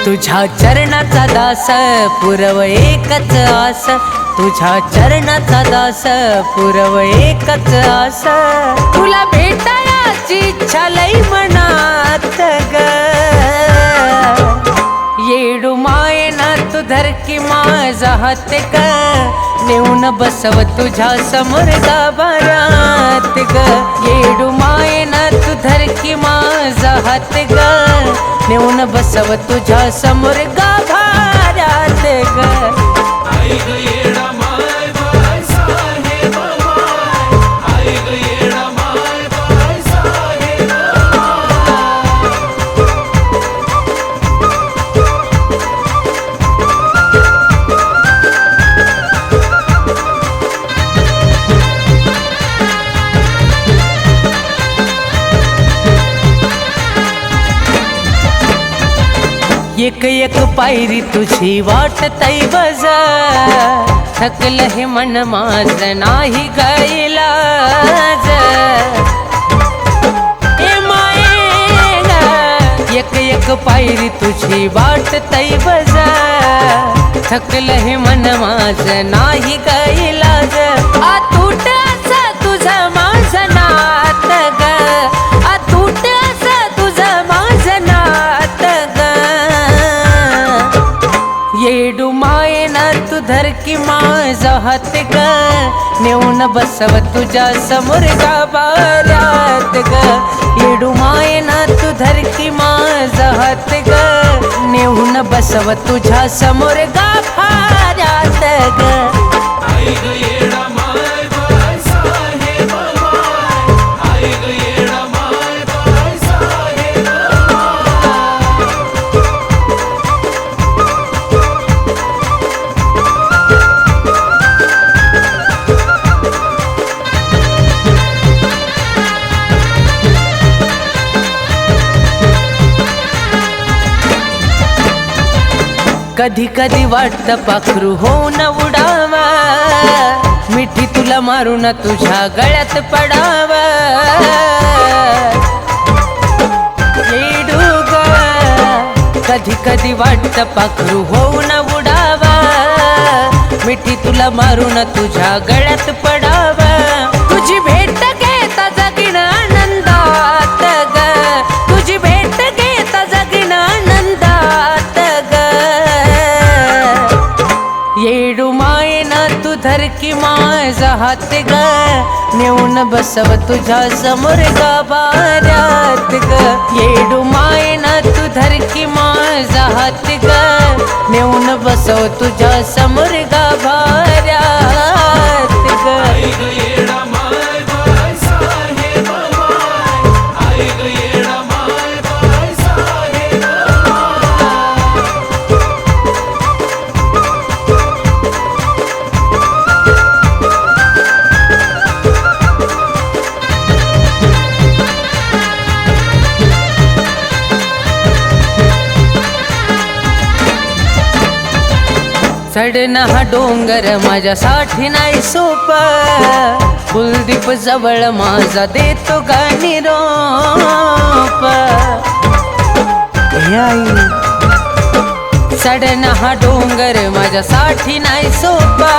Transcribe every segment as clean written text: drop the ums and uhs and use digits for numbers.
तुझ्या चरणाचा दास पुरव एकच आस, तुझ्या चरणाचा दास पुरव एकच आस, तुला भेटायची इच्छा लई मनात ग, येडू मायेना तू धर की माझा हात ग, नेऊन बसव तुझ्या समोर गाभाऱ्यात ग, येडू मायेना तू धर की माझा हात ग, नेऊन बसव तुझ्या समोर गाभाऱ्यात ग. आई ग येडा माय बाय साहेब माय, आई ग येडा माय बाय साहेब एक एक पायरी तुझी वाटतय बज, थकलं हे मन माझं नाही गैलाज, ए माये ग एक एक पायरी तुझी वाटतय बज, थकलं हे मन माझं नाही गैलाज, अतूट असं तुझं माझं नात ग, अतूट असं तुझं माझं नात ग, येडू मायेना तू धर की माझा हात ग, नेऊन बसव तुझ्या समोर गाभाऱ्यात ग, येडू मायेना तू धर की माझा हात ग, नेऊन बसव तुझ्या समोर गाभाऱ्यात ग. आई ग येडा माय बाय साहेब माय, आई ग येडा माय बाय साहेब कधी कधी वाटतं पाखरू होऊन उडावा, मिठी तुला मारून तुझ्या गळ्यात पडावा, येडू ग कधी कधी वाटतं पाखरू होऊन उडावा, मिठी तुला मारून तुझ्या गळ्यात पडावा, तुझी भेट घेता जगीन आनंदात ग, तुझी भेट घेता जगीन आनंदात ग, येडू मायेना तू धर की माझा हात ग, नेऊन बसव तुझ्या समोर गाभाऱ्यात ग, येडू मायेना तू धर की माझा हात ग, नेऊन बसव तुझ्या समोर गाभाऱ्यात ग. आई ग येडा माय बाय साहेब माय, आई ग येडा माय बाय साहेब चढणं हा डोंगर माझ्यासाठी नाही सोपा, कुलदीप जवळ माझा देतो का निरोप, चढणं हा डोंगर माझ्यासाठी नाही सोपा,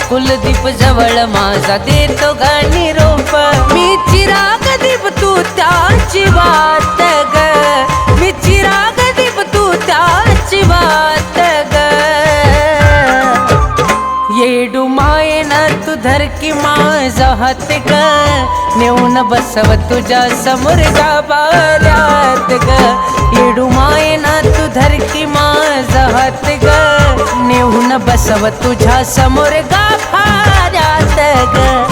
कुलदीप जवळ माझा देतो का निरोप, मी चिराग दीप तू त्याची वाट ग, मी चिराग दीप तू त्याची वाट ग, येडू मायेना तू धर की माझा हात ग, नेऊन बसव तुझ्या समोर गाभाऱ्यात ग, येडू मायेना तू धर की माझा हात ग, नेऊन बसव तुझ्या समोर गाभाऱ्यात ग.